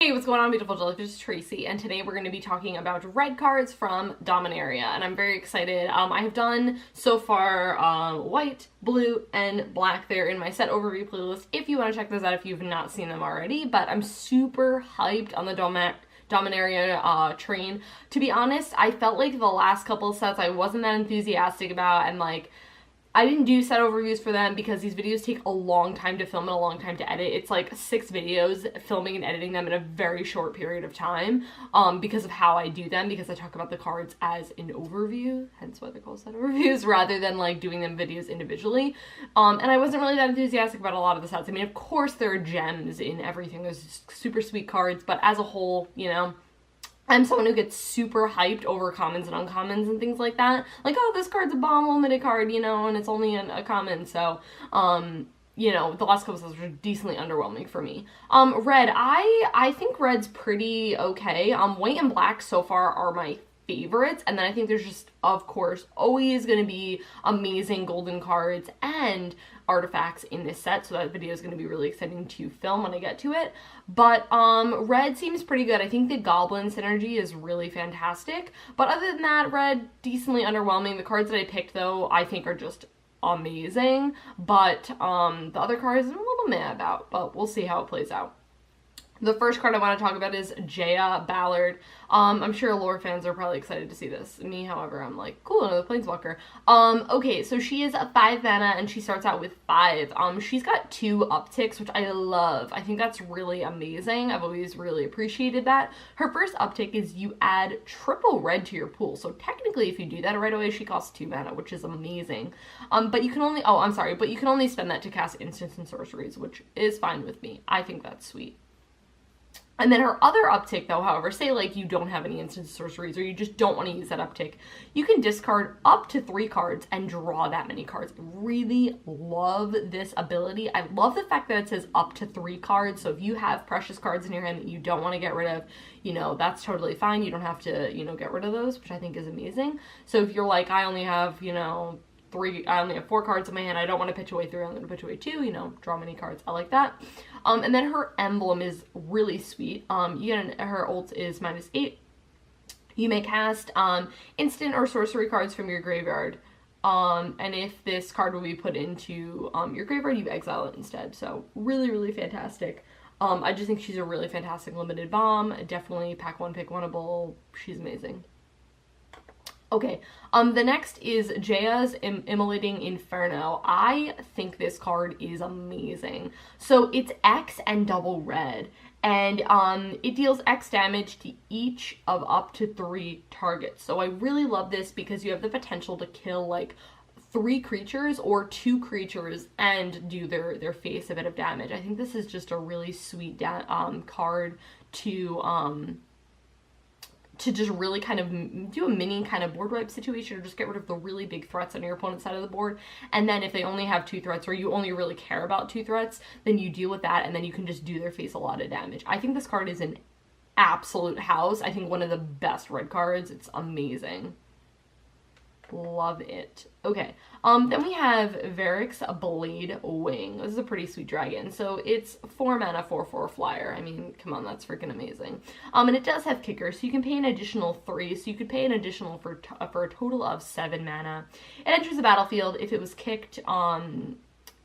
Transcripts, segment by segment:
Hey, what's going on, beautiful Jellyfish? It's Tracy, and today we're going to be talking about red cards from Dominaria, and I'm very excited. I have done so far white, blue, and black. They're in my set overview playlist if you want to check those out if you've not seen them already, but I'm super hyped on the Dominaria train. To be honest, I felt like the last couple of sets I wasn't that enthusiastic about, and I didn't do set overviews for them because these videos take a long time to film and a long time to edit. It's like 6 videos, filming and editing them in a very short period of time because of how I do them, because I talk about the cards as an overview, hence why they're called set overviews, rather than like doing them videos individually. And I wasn't really that enthusiastic about a lot of the sets. I mean, of course there are gems in everything. There's super sweet cards, but as a whole, you know, I'm someone who gets super hyped over commons and uncommons and things like that. Like, oh, this card's a bomb limited card, you know, and it's only a common. So, you know, the last couple sets were decently underwhelming for me. Red, I think red's pretty okay. White and black so far are my favorites, and then I think there's just, of course, always going to be amazing golden cards and artifacts in this set, so that video is going to be really exciting to film when I get to it. But red seems pretty good. I think the Goblin synergy is really fantastic, but other than that, red decently underwhelming. The cards that I picked, though, I think are just amazing, but the other cards I'm a little meh about, but we'll see how it plays out. The first card I want to talk about is Jaya Ballard. I'm sure lore fans are probably excited to see this. Me, however, I'm like, cool, another Planeswalker. Okay, so she is a 5 mana, and she starts out with 5. She's got 2 upticks, which I love. I think that's really amazing. I've always really appreciated that. Her first uptick is you add triple red to your pool. So technically, if you do that right away, she costs 2 mana, which is amazing. But you can only, but you can only spend that to cast instants and sorceries, which is fine with me. I think that's sweet. And then her other uptick, though, however, say like you don't have any instant sorceries or you just don't want to use that uptick, you can discard up to 3 cards and draw that many cards. I really love this ability. I love the fact that it says up to 3 cards. So if you have precious cards in your hand that you don't want to get rid of, you know, that's totally fine. You don't have to, you know, get rid of those, which I think is amazing. So if you're like, I only have, you know, I only have 4 cards in my hand, I don't want to pitch away 3, I'm going to pitch away 2, you know, draw many cards. I like that. And then her emblem is really sweet. Her ult is -8. You may cast instant or sorcery cards from your graveyard. And if this card will be put into your graveyard, you exile it instead. So really, really fantastic. I just think she's a really fantastic limited bomb. Definitely pack 1, pick 1-able. She's amazing. Okay, the next is Jaya's Immolating Inferno. I think this card is amazing. So it's X and double red, and it deals X damage to each of up to 3 targets. So I really love this because you have the potential to kill like 3 creatures or 2 creatures and do their face a bit of damage. I think this is just a really sweet card to just really kind of do a mini kind of board wipe situation or just get rid of the really big threats on your opponent's side of the board. And then if they only have 2 threats or you only really care about 2 threats, then you deal with that and then you can just do their face a lot of damage. I think this card is an absolute house. I think one of the best red cards. It's amazing. Love it. Okay, then we have Verix Bladewing. This is a pretty sweet dragon. So it's 4 mana, 4/4 flyer. I mean, come on, that's freaking amazing. And it does have kicker, so you can pay an additional 3. So you could pay an additional for a total of 7 mana. It enters the battlefield. If it was kicked,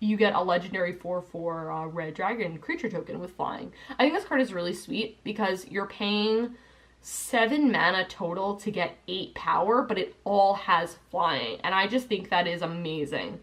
you get a legendary 4/4 red dragon creature token with flying. I think this card is really sweet because you're paying 7 mana total to get 8 power, but it all has flying, and I just think that is amazing.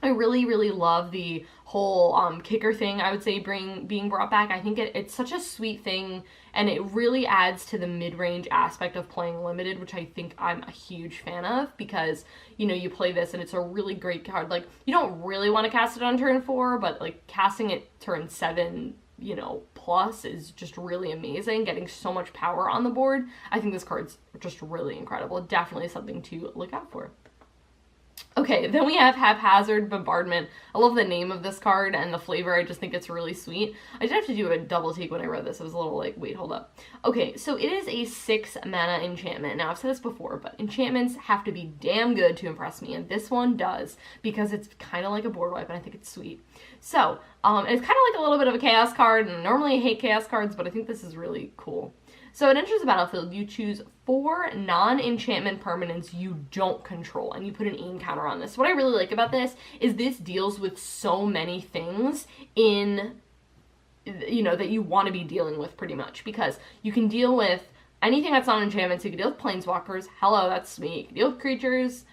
I really, really love the whole kicker thing, I would say, being brought back. I think it's such a sweet thing, and it really adds to the mid-range aspect of playing limited, which I think I'm a huge fan of, because, you know, you play this and it's a really great card. Like, you don't really want to cast it on turn 4, but like casting it turn 7, you know, plus is just really amazing, getting so much power on the board. I think this card's just really incredible. Definitely something to look out for. Okay, then we have Haphazard Bombardment. I love the name of this card and the flavor. I just think it's really sweet. I did have to do a double take when I read this. I was a little like, wait, hold up. Okay, so it is a 6 mana enchantment. Now, I've said this before, but enchantments have to be damn good to impress me, and this one does, because it's kind of like a board wipe, and I think it's sweet. So, And it's kind of like a little bit of a chaos card, and normally I hate chaos cards, but I think this is really cool. So it enters the battlefield, you choose 4 non-enchantment permanents you don't control, and you put an aim counter on this. What I really like about this is this deals with so many things in, you know, that you want to be dealing with pretty much, because you can deal with anything that's not enchantments. You can deal with planeswalkers. Hello, that's sweet. You can deal with creatures.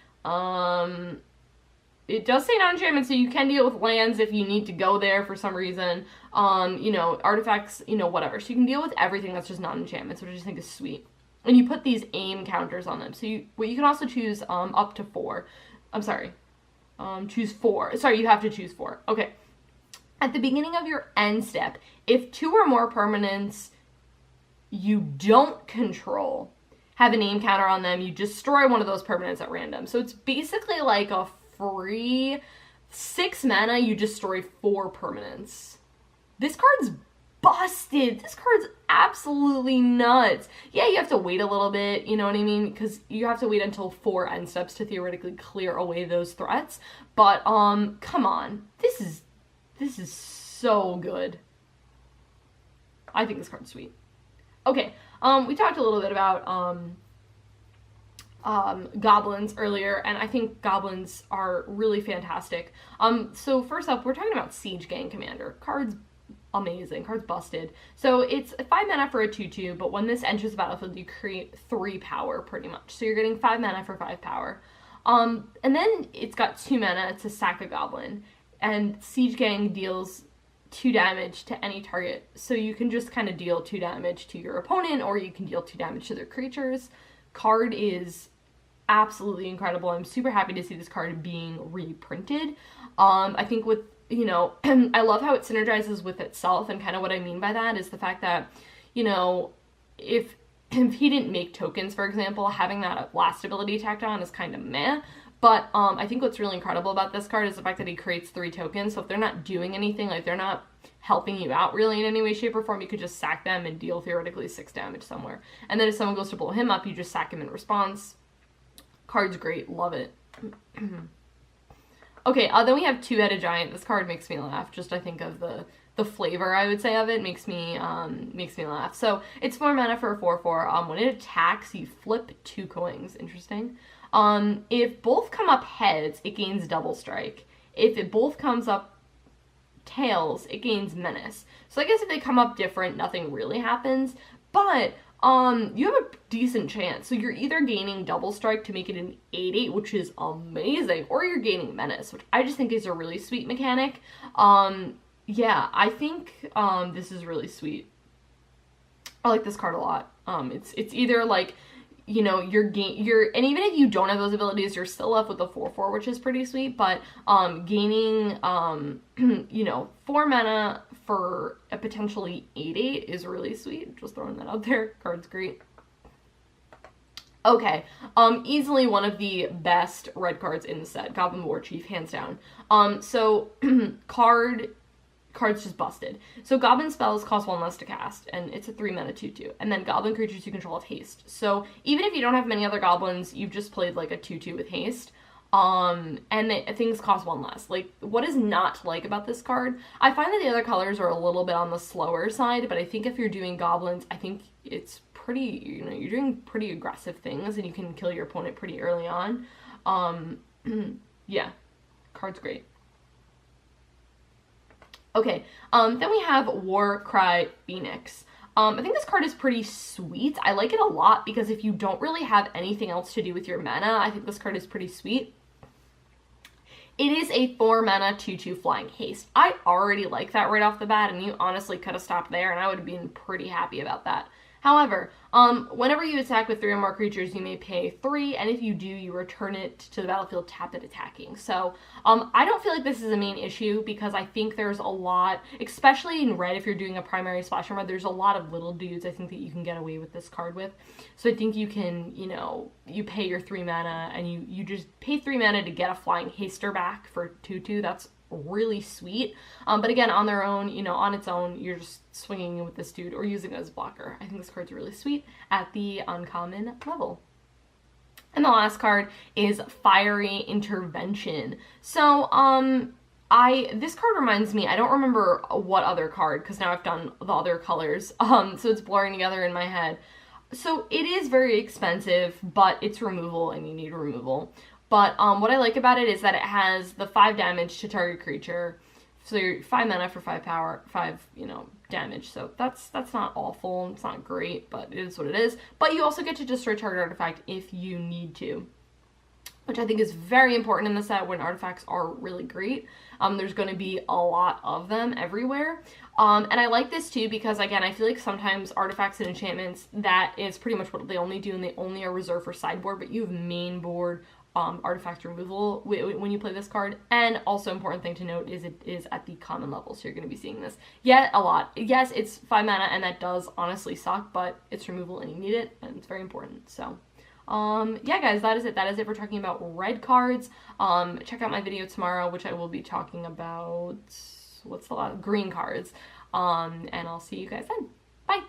It does say non-enchantment, so you can deal with lands if you need to go there for some reason. You know, artifacts, you know, whatever. So you can deal with everything that's just non-enchantments, which I just think is sweet. And you put these aim counters on them. So you can also choose up to 4. I'm sorry. Choose 4. Sorry, you have to choose 4. Okay. At the beginning of your end step, if 2 or more permanents you don't control have an aim counter on them, you destroy one of those permanents at random. So it's basically like a free 6 mana, you destroy 4 permanents. This card's busted. This card's absolutely nuts. Yeah, you have to wait a little bit, you know what I mean? Because you have to wait until 4 end steps to theoretically clear away those threats. But come on. This is so good. I think this card's sweet. Okay, we talked a little bit about goblins earlier, and I think goblins are really fantastic. So first up, we're talking about Siege Gang Commander. Card's amazing. Card's busted. So it's 5 mana for a 2/2, but when this enters the battlefield, you create 3 power pretty much. So you're getting 5 mana for 5 power. And then it's got 2 mana to sack a goblin, and Siege Gang deals 2 damage to any target. So you can just kind of deal 2 damage to your opponent, or you can deal 2 damage to their creatures. Card is absolutely incredible. I'm super happy to see this card being reprinted. I think with, you know, I love how it synergizes with itself, and kind of what I mean by that is the fact that, you know, if he didn't make tokens, for example, having that last ability tacked on is kind of meh. But I think what's really incredible about this card is the fact that he creates 3 tokens. So if they're not doing anything, like they're not helping you out really in any way, shape, or form, you could just sack them and deal theoretically 6 damage somewhere. And then if someone goes to blow him up, you just sack him in response. Card's great. Love it. Okay, then we have Two-Headed Giant. This card makes me laugh. Just I think of the flavor, I would say, of it makes me laugh. So it's 4 mana for a 4/4. When it attacks, you flip 2 coins. Interesting. If both come up heads, it gains double strike. If it both comes up tails, it gains menace. So I guess if they come up different, nothing really happens. But you have a decent chance. So you're either gaining double strike to make it an 8/8, which is amazing, or you're gaining menace, which I just think is a really sweet mechanic. Yeah, I think this is really sweet. I like this card a lot. It's either like, you know, and even if you don't have those abilities, you're still left with a 4/4, which is pretty sweet, but gaining, you know, 4 mana for a potentially 8/8 is really sweet. Just throwing that out there. Card's great. Okay, easily one of the best red cards in the set, Goblin Warchief, hands down. So, card's just busted. So goblin spells cost 1 less to cast, and it's a 3 mana 2/2. And then goblin creatures you control have haste. So even if you don't have many other goblins, you've just played like a 2/2 with haste. And things cost 1 less. Like, what is not to like about this card? I find that the other colors are a little bit on the slower side, but I think if you're doing goblins, I think it's pretty, you know, you're doing pretty aggressive things, and you can kill your opponent pretty early on. Yeah, card's great. Okay, then we have Warcry Phoenix. I think this card is pretty sweet. I like it a lot because if you don't really have anything else to do with your mana, I think this card is pretty sweet. It is a 4 mana 2/2 flying haste. I already like that right off the bat, and you honestly could have stopped there, and I would have been pretty happy about that. However, whenever you attack with 3 or more creatures, you may pay 3, and if you do, you return it to the battlefield tapped at attacking. So, I don't feel like this is a main issue, because I think there's a lot, especially in red, if you're doing a primary splash red, there's a lot of little dudes I think that you can get away with this card with. So I think you can, you know, you pay your 3 mana, and you just pay 3 mana to get a flying haster back for 2/2. That's really sweet. But again, on their own, you know, on its own, you're just swinging with this dude or using it as a blocker. I think this card's really sweet at the uncommon level. And the last card is Fiery Intervention. So, This card reminds me, I don't remember what other card, because now I've done the other colors, so it's blurring together in my head. So it is very expensive, but it's removal and you need removal. But what I like about it is that it has the 5 damage to target creature. So you're 5 mana for 5 power, 5, damage. So that's not awful. It's not great, but it is what it is. But you also get to destroy target artifact if you need to, which I think is very important in the set when artifacts are really great. There's going to be a lot of them everywhere. And I like this too because, again, I feel like sometimes artifacts and enchantments, that is pretty much what they only do, and they only are reserved for sideboard, but you have main board artifact removal when you play this card. And also important thing to note is it is at the common level, so you're going to be seeing this a lot. Yes, it's 5 mana, and that does honestly suck, but it's removal and you need it, and it's very important. So yeah, guys, that is it. That is it for talking about red cards. Check out my video tomorrow, which I will be talking about, what's the last? Green cards. And I'll see you guys then. Bye!